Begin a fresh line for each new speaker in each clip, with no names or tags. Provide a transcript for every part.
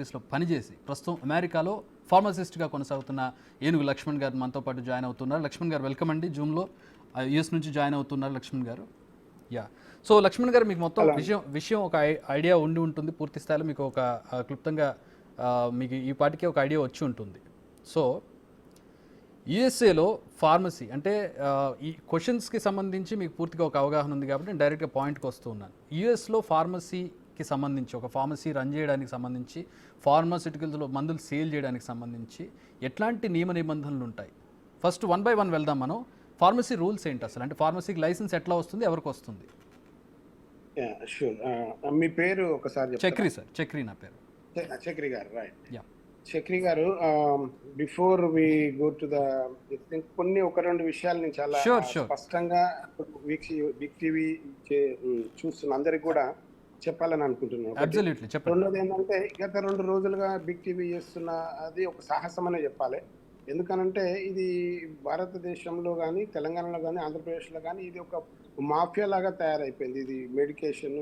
ఫ్యాక్టరీస్లో పనిచేసి ప్రస్తుతం అమెరికాలో ఫార్మసిస్ట్గా కొనసాగుతున్న ఏనుగు లక్ష్మణ్ గారు మనతో పాటు జాయిన్ అవుతున్నారు. లక్ష్మణ్ గారు వెల్కమ్ అండి. జూమ్లో యుఎస్ నుంచి జాయిన్ అవుతున్నారు లక్ష్మణ్ గారు. యా, సో లక్ష్మణ్ గారు మీకు మొత్తం విషయం ఒక ఐడియా ఉండి ఉంటుంది. పూర్తి స్థాయిలో మీకు ఒక క్లుప్తంగా మీకు ఈ పాటికే ఒక ఐడియా వచ్చి ఉంటుంది. సో యుఎస్ఏలో ఫార్మసీ అంటే ఈ క్వశ్చన్స్కి సంబంధించి మీకు పూర్తిగా ఒక అవగాహన ఉంది కాబట్టి నేను డైరెక్ట్గా పాయింట్కి వస్తూ ఉన్నాను. యుఎస్లో ఫార్మసీకి సంబంధించి ఒక ఫార్మసీ రన్ చేయడానికి సంబంధించి ఫార్మాసిటికల్స్లో మందులు సేల్ చేయడానికి సంబంధించి ఎట్లాంటి నియమ నిబంధనలు ఉంటాయి? ఫస్ట్ 1 by 1 వెళ్దాం మనం. ఫార్మసీ రూల్స్ ఏంటి అసలు? అంటే ఫార్మసీకి లైసెన్స్ ఎట్లా వస్తుంది, ఎవరికి వస్తుంది?
మీ పేరు ఒకసారి?
చక్రి సార్. చక్రి నా పేరు.
చక్రి గారు, right.
Ya,
Chakri garu, before we go to the కొన్ని ఒక రెండు విషయాలు నేను చాలా స్పష్టంగా బిగ్ టీవీ చూస్తున్న అందరికి కూడా చెప్పాలని అనుకుంటున్నాను. రెండోది ఏంటంటే గత 2 రోజులుగా బిగ్ టీవీ చేస్తున్న అది ఒక సాహసం అనే చెప్పాలి. ఎందుకనంటే ఇది భారతదేశంలో కానీ, తెలంగాణలో కానీ, ఆంధ్రప్రదేశ్లో కానీ ఇది ఒక మాఫియా లాగా తయారైపోయింది. ఇది మెడికేషన్,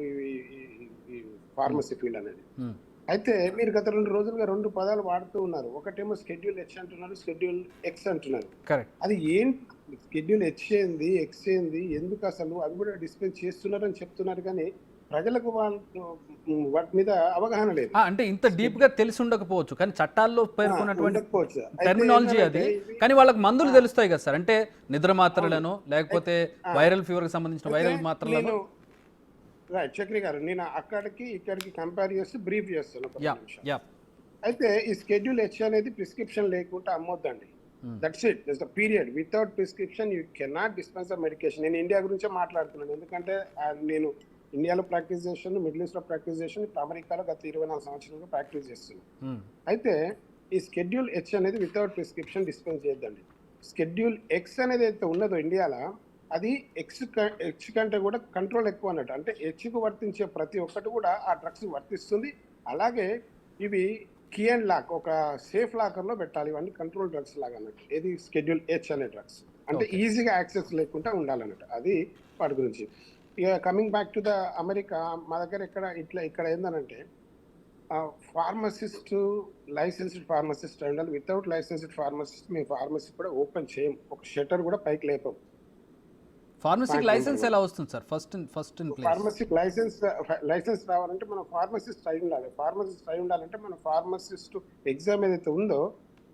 ఫార్మసీ ఫీల్డ్ అనేది. అయితే మీరు గత 2 రోజులుగా 2 పదాలు వాడుతూ ఉన్నారు. ఒకటేమో షెడ్యూల్ హెచ్ అంటున్నారు, షెడ్యూల్ ఎక్స్ అంటున్నారు. అది ఏంటి? షెడ్యూల్ హెచ్ ఏంది, ఎక్స్ ఏంది, ఎందుకు అసలు అవి కూడా డిస్పెన్స్ చేస్తున్నారని చెప్తున్నారు, కానీ ప్రజలకు వాటి మీద అవగాహన లేదు.
అంటే ఇంత డీప్ గా తెలిసి ఉండకపోవచ్చు, కానీ చట్టాల్లో పేర్కొన్నటువంటి టెర్మినాలజీ అది. కానీ వాళ్ళకి మందులు తెలుస్తాయి కదా సార్, అంటే నిద్ర మాత్రలను లేకపోతే వైరల్ ఫీవర్ కి సంబంధించిన వైరల్ మాత్రలను.
రైట్ చక్రి గారు, నేను అక్కడికి ఇక్కడికి కంపేర్ చేసి బ్రీఫ్ చేస్తాను. అయితే ఈ షెడ్యూల్ హెచ్ అనేది ప్రిస్క్రిప్షన్ లేకుండా అమ్మొద్దండి. That's it. That's the period. Without prescription you cannot dispense the medication. నేను ఇండియా గురించే మాట్లాడుతున్నాను, ఎందుకంటే నేను ఇండియాలో ప్రాక్టీస్ చేస్తాను, మిడిల్ ఈస్ట్ లో ప్రాక్టీస్ చేస్తాను, ఇప్పుడు అమెరికాలో గత 24 సంవత్సరాలుగా ప్రాక్టీస్ చేస్తున్నాను. అయితే ఈ షెడ్యూల్ హెచ్ అనేది వితౌట్ ప్రిస్క్రిప్షన్ డిస్పెన్స్ చేయొద్దండి. షెడ్యూల్ ఎక్స్ అనేది అయితే ఉన్నదో ఇండియాలో, అది ఎక్స్ కంటే కూడా కంట్రోల్ ఎక్కువ అన్నట్టు. అంటే హెచ్కు వర్తించే ప్రతి ఒక్కటి కూడా ఆ డ్రగ్స్ వర్తిస్తుంది. అలాగే ఇవి కీ అండ్ లాక్, ఒక సేఫ్ లాకర్లో పెట్టాలి. ఇవన్నీ కంట్రోల్ డ్రగ్స్ లాగా అన్నట్టు. ఇది షెడ్యూల్ హెచ్ అనే డ్రగ్స్. అంటే ఈజీగా యాక్సెస్ లేకుండా ఉండాలన్నట్టు. అది వాటి గురించి. ఇక coming back to the America, మా దగ్గర ఇక్కడ ఏందనంటే ఫార్మసిస్ట్ లైసెన్స్డ్ ఫార్మసిస్ట్ ఉండాలి. వితౌట్ లైసెన్స్డ్ ఫార్మసిస్ట్ మేము ఫార్మసీ కూడా ఓపెన్ చేయం, ఒక షట్టర్ కూడా పైకి లేపం.
ఫార్మసీకి లైసెన్స్ ఎలా వస్తుంది సార్? ఫస్ట్
ఫార్మసీకి లైసెన్స్ రావాలంటే మనం ఫార్మసిస్ట్ అయి ఉండాలి. ఫార్మసిస్ట్ అయి ఉండాలంటే మన ఫార్మసిస్ట్ ఎగ్జామ్ ఏదైతే ఉందో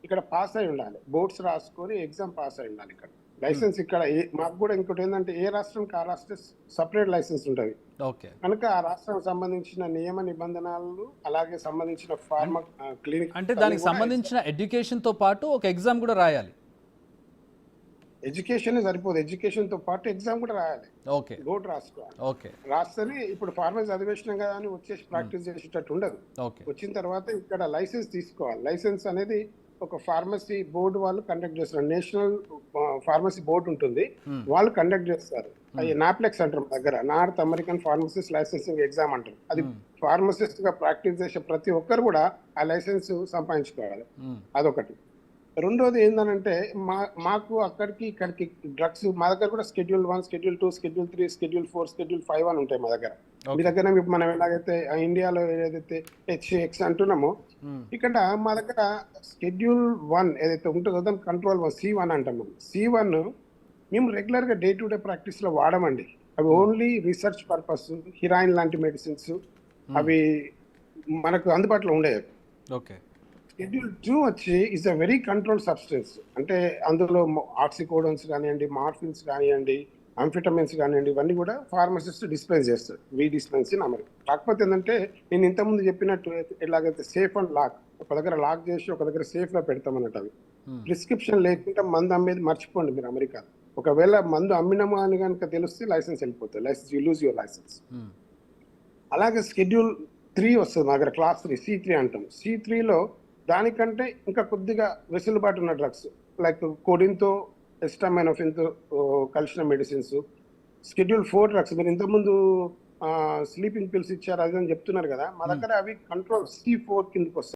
ఇక్కడ పాస్ అయి ఉండాలి. బోర్డ్స్ రాసుకొని ఎగ్జామ్ పాస్ అయి ఉండాలి. ఇక్కడ లైసెన్స్ ఇక్కడ మాకు కూడా ఇంకోటి ఏంటంటే ఏ రాష్ట్రానికి ఆ రాష్ట్ర సపరేట్ లైసెన్స్ ఉంటుంది కనుక ఆ రాష్ట్రానికి సంబంధించిన నియమ నిబంధనలు, అలాగే సంబంధించిన ఫార్మా క్లినిక్,
అంటే దానికి సంబంధించిన ఎడ్యుకేషన్ తో పాటు ఒక ఎగ్జామ్ కూడా రాయాలి.
ఎడ్యుకేషన్ సరిపోదు, ఎడ్యుకేషన్ తో పాటు ఎగ్జామ్ కూడా రాయాలి. బోర్డు రాసుకోవాలి. రాస్తేనే ఇప్పుడు ఫార్మసీ చదివేసినాం కదా అని వచ్చేసి ప్రాక్టీస్ చేసేటట్టు ఉండదు. వచ్చిన తర్వాత ఇక్కడ లైసెన్స్ తీసుకోవాలి. లైసెన్స్ అనేది ఒక ఫార్మసీ బోర్డు వాళ్ళు కండక్ట్ చేస్తారు. నేషనల్ ఫార్మసీ బోర్డు ఉంటుంది, వాళ్ళు కండక్ట్ చేస్తారు. అది నాప్లెక్స్ అంటారు దగ్గర, north American pharmacist licensing exam అంటారు. అది ఫార్మసిస్ట్ గా ప్రాక్టీస్ చేసే ప్రతి ఒక్కరు కూడా ఆ లైసెన్స్ సంపాదించుకోవాలి. అదొకటి. రెండోది ఏంటంటే మాకు అక్కడికి ఇక్కడికి డ్రగ్స్ మా దగ్గర కూడా schedule 1, schedule 2, schedule 3, schedule 4, schedule 5 అని ఉంటాయి మా దగ్గర. మీ దగ్గర మనం ఎలాగైతే ఇండియాలో ఏదైతే హెచ్ఎక్స్ అంటున్నామో, ఇక్కడ మా దగ్గర షెడ్యూల్ 1 ఏదైతే ఉంటుందో దాన్ని కంట్రోల్ C1 అంటాం. C1 మేము రెగ్యులర్ గా డే టు డే ప్రాక్టీస్ లో వాడమండి. అవి ఓన్లీ రీసెర్చ్ పర్పస్, హిరాయిన్ లాంటి మెడిసిన్స్ అవి మనకు అందుబాటులో ఉండేవి. షెడ్యూల్ 2 వచ్చి is a very control substance. అంటే అందులో ఆక్సికోడోన్స్ కానివ్వండి, మార్ఫిన్స్ కానివ్వండి, అంఫిటమిన్స్ కానివ్వండి, ఇవన్నీ కూడా ఫార్మసిస్ట్ డిస్పెన్స్ చేస్తారు. వి డిస్పెన్స్ ఇన్ అమెరికా. కాకపోతే ఏంటంటే నేను ఇంతకుముందు చెప్పినట్టు ఎలాగైతే సేఫ్ అండ్ లాక్, ఒక దగ్గర లాక్ చేసి ఒక దగ్గర సేఫ్ గా పెడతాం అన్నట్టు. అవి ప్రిస్క్రిప్షన్ లేకుండా మందు అమ్మేది మర్చిపోండి మీరు అమెరికా. ఒకవేళ మందు అమ్మినమా అని కనుక తెలిస్తే లైసెన్స్ వెళ్ళిపోతుంది. License you lose your license. అలాగే షెడ్యూల్ 3 వస్తుంది మా దగ్గర, క్లాస్ 3 C3 అంటాం. C3లో దానికంటే ఇంకా కొద్దిగా వెసులుబాటు ఉన్న డ్రగ్స్ లైక్ కోడిన్తో, ఎస్టామైనోఫిన్తో కలిసిన మెడిసిన్స్. షెడ్యూల్ 4 డ్రగ్స్ మీరు ఇంతకుముందు స్లీపింగ్ పిల్స్ ఇచ్చారు అది అని చెప్తున్నారు కదా, మా దగ్గర అవి కంట్రోల్ C4 కిందకి వస్తాయి.